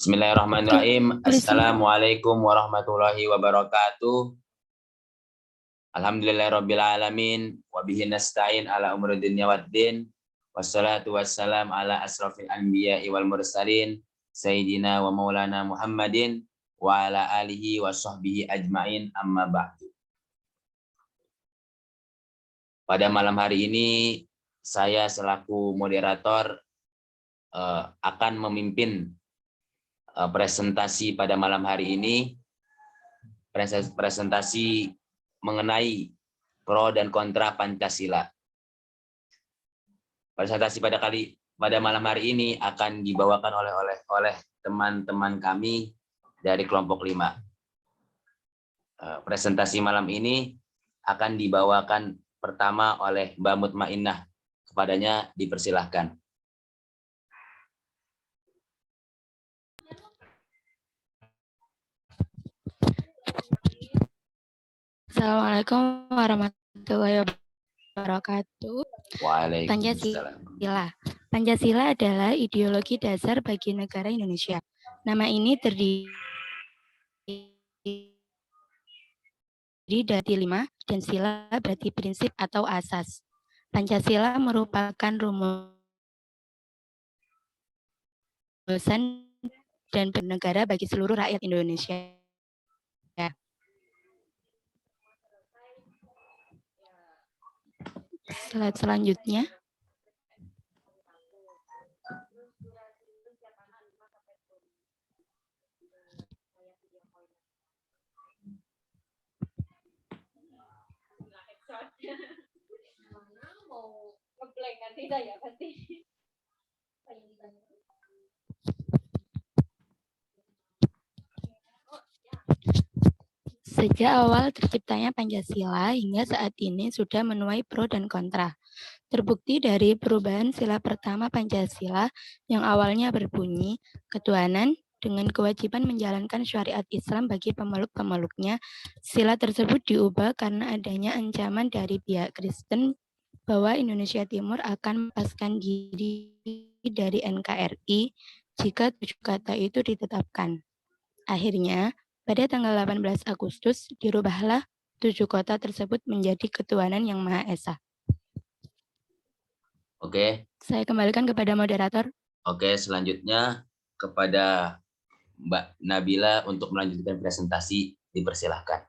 Bismillahirrahmanirrahim. Tulisnya. Assalamualaikum warahmatullahi wabarakatuh. Alhamdulillahirabbil alamin wa bihi nasta'in ala umuri dunya waddin. Wassalatu wassalam ala asrofil anbiya'i wal mursalin sayyidina wa maulana Muhammadin wa ala alihi wa sahbihi ajmain, amma ba'du. Pada malam hari ini saya selaku moderator akan memimpin presentasi pada malam hari ini, presentasi mengenai pro dan kontra Pancasila. Presentasi pada malam hari ini akan dibawakan oleh teman-teman kami dari kelompok 5. Presentasi malam ini akan dibawakan pertama oleh Mbak Mutmainnah. Kepadanya dipersilahkan. Assalamualaikum warahmatullahi wabarakatuh. Waalaikumsalam. Pancasila adalah ideologi dasar bagi negara Indonesia. Nama ini terdiri dari 5 dan sila berarti prinsip atau asas. Pancasila merupakan rumusan dan bernegara bagi seluruh rakyat Indonesia. Slide selanjutnya. Sejak awal terciptanya Pancasila hingga saat ini sudah menuai pro dan kontra. Terbukti dari perubahan sila pertama Pancasila yang awalnya berbunyi ketuhanan dengan kewajiban menjalankan syariat Islam bagi pemeluk-pemeluknya. Sila tersebut diubah karena adanya ancaman dari pihak Kristen bahwa Indonesia Timur akan melepaskan diri dari NKRI jika 7 kata itu ditetapkan. Akhirnya, pada tanggal 18 Agustus, dirubahlah 7 kota tersebut menjadi ketuhanan yang Maha Esa. Oke. Saya kembalikan kepada moderator. Oke, selanjutnya kepada Mbak Nabila untuk melanjutkan presentasi, dipersilahkan.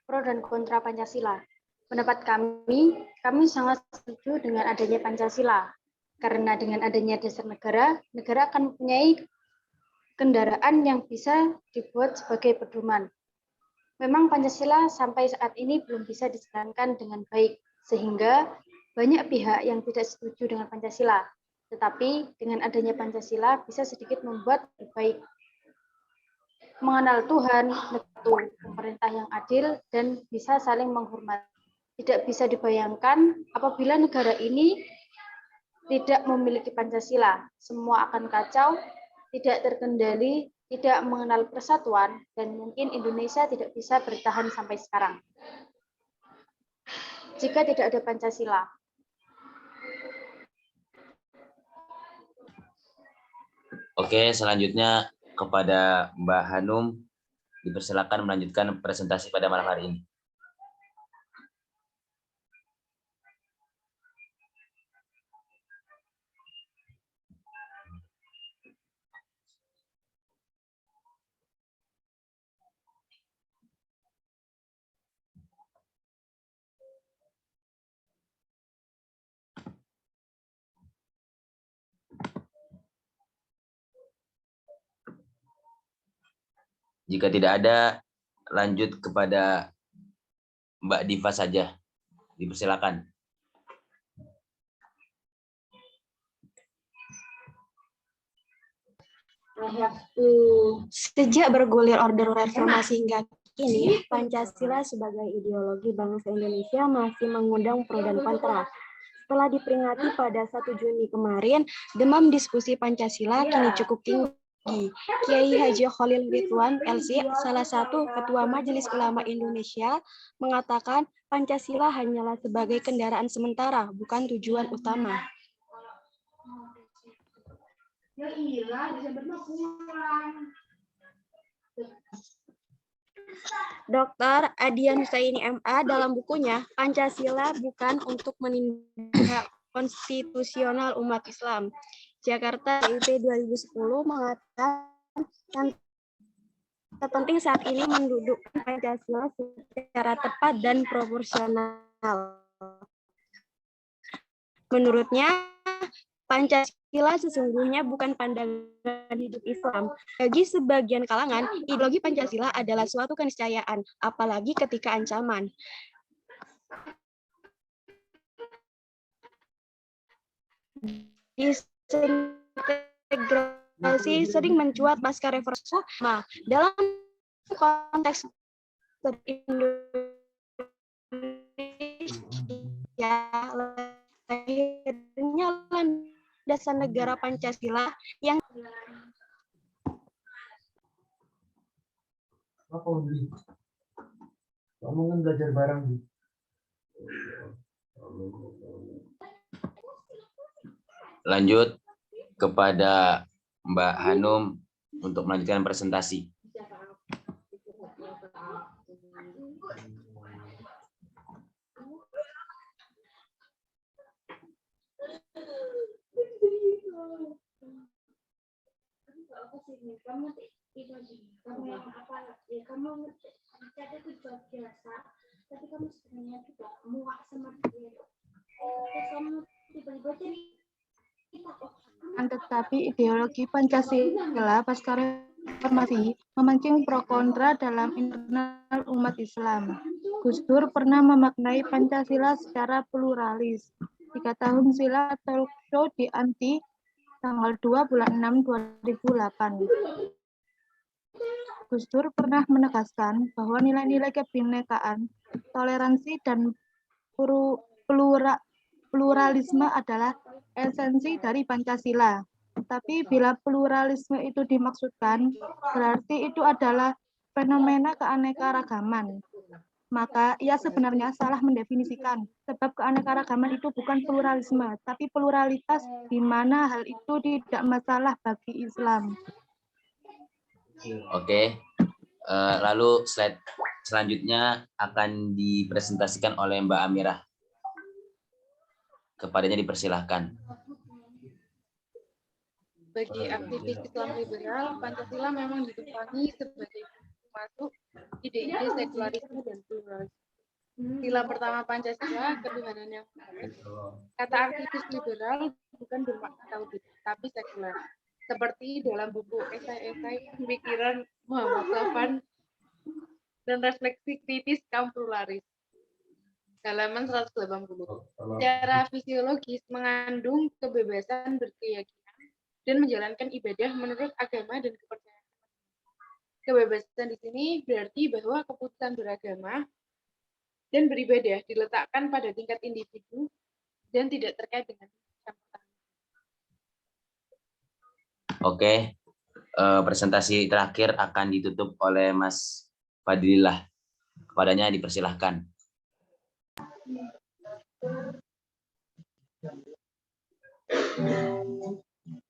Pro dan kontra Pancasila. Pendapat kami sangat setuju dengan adanya Pancasila. Karena dengan adanya dasar negara, negara akan mempunyai kendaraan yang bisa dibuat sebagai pedoman. Memang Pancasila sampai saat ini belum bisa dijalankan dengan baik, sehingga banyak pihak yang tidak setuju dengan Pancasila. Tetapi dengan adanya Pancasila bisa sedikit membuat terbaik. Mengenal Tuhan, pemerintah yang adil, dan bisa saling menghormati. Tidak bisa dibayangkan apabila negara ini tidak memiliki Pancasila, semua akan kacau, tidak terkendali, tidak mengenal persatuan, dan mungkin Indonesia tidak bisa bertahan sampai sekarang. Jika tidak ada Pancasila. Oke, selanjutnya kepada Mbak Hanum, dipersilakan melanjutkan presentasi pada malam hari ini. Jika tidak ada, lanjut kepada Mbak Diva saja. Dipersilakan. Sejak bergulir Orde Reformasi hingga kini, Pancasila sebagai ideologi bangsa Indonesia masih mengundang pro dan kontra. Setelah diperingati pada 1 Juni kemarin, demam diskusi Pancasila kini cukup tinggi. Kiai Haji Khalil Ridwan LC, salah satu Ketua Majelis Ulama Indonesia, mengatakan Pancasila hanyalah sebagai kendaraan sementara, bukan tujuan utama. Dr. Adian Husaini MA dalam bukunya Pancasila bukan untuk menindak konstitusional umat Islam, Jakarta IP 2010 mengatakan yang terpenting saat ini mendudukkan Pancasila secara tepat dan proporsional. Menurutnya, Pancasila sesungguhnya bukan pandangan hidup Islam. Bagi sebagian kalangan, ideologi Pancasila adalah suatu keniscayaan, apalagi ketika ancaman. Disintegrasi sering mencuat pasca reformasi. Dalam konteks Indonesia, lahirnya landasan negara Pancasila yang kamu kan belajar bareng. Lanjut kepada Mbak Hanum untuk melanjutkan presentasi. Tetapi ideologi Pancasila pasca reformasi memancing pro kontra dalam internal umat Islam. Gus Dur pernah memaknai Pancasila secara pluralis. 3 tahun silam talk show di Anti tanggal 2 bulan 6 2008. Gus Dur pernah menegaskan bahwa nilai-nilai kebinekaan, toleransi, dan pluralisme adalah esensi dari Pancasila. Tapi bila pluralisme itu dimaksudkan, berarti itu adalah fenomena keanekaragaman. Maka ia sebenarnya salah mendefinisikan, sebab keanekaragaman itu bukan pluralisme, tapi pluralitas, di mana hal itu tidak masalah bagi Islam. Oke, lalu slide selanjutnya akan dipresentasikan oleh Mbak Amirah. Kepadanya dipersilahkan. Bagi aktivis Islam liberal, Pancasila memang ditumpangi sebagai masuk ide-ide sekularisme dan pluralisme. Sila pertama Pancasila, ketuhanan yang maha. Kata aktivis liberal bukan bermakna tauhid, tapi sekuler. Seperti dalam buku esai-esai pemikiran Muhammad Sofwan dan refleksi kritis kaum pluralis. Halaman 180. Secara fisiologis mengandung kebebasan berkeyakinan dan menjalankan ibadah menurut agama dan kepercayaan. Kebebasan di sini berarti bahwa keputusan beragama dan beribadah diletakkan pada tingkat individu dan tidak terkait dengan campur. Oke, presentasi terakhir akan ditutup oleh Mas Fadilillah. Kepadanya dipersilahkan.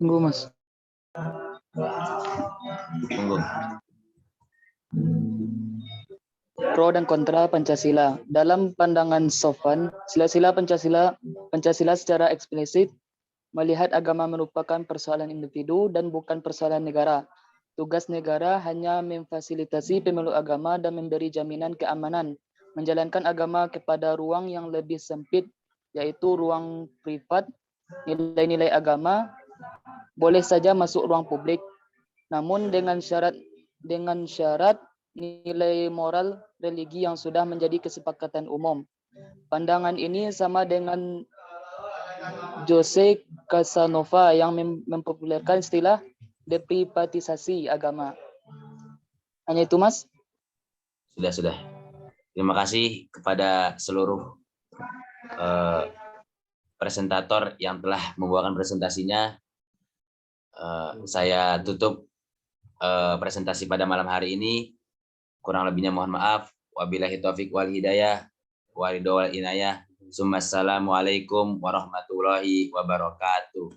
Tunggu, Mas. Tunggu. Pro dan kontra Pancasila. Dalam pandangan Sofwan, sila-sila Pancasila secara eksplisit melihat agama merupakan persoalan individu dan bukan persoalan negara. Tugas negara hanya memfasilitasi pemeluk agama dan memberi jaminan keamanan, menjalankan agama kepada ruang yang lebih sempit, yaitu ruang privat. Nilai-nilai agama boleh saja masuk ruang publik, namun dengan syarat nilai moral religi yang sudah menjadi kesepakatan umum. Pandangan ini sama dengan Jose Casanova yang mempopulerkan istilah deprivatisasi agama. Hanya itu, Mas. Sudah. Terima kasih kepada seluruh presentator yang telah membawakan presentasinya. Saya tutup presentasi pada malam hari ini. Kurang lebihnya mohon maaf. Wabillahi taufik wal hidayah. Waridho wal inayah. Assalamualaikum warahmatullahi wabarakatuh.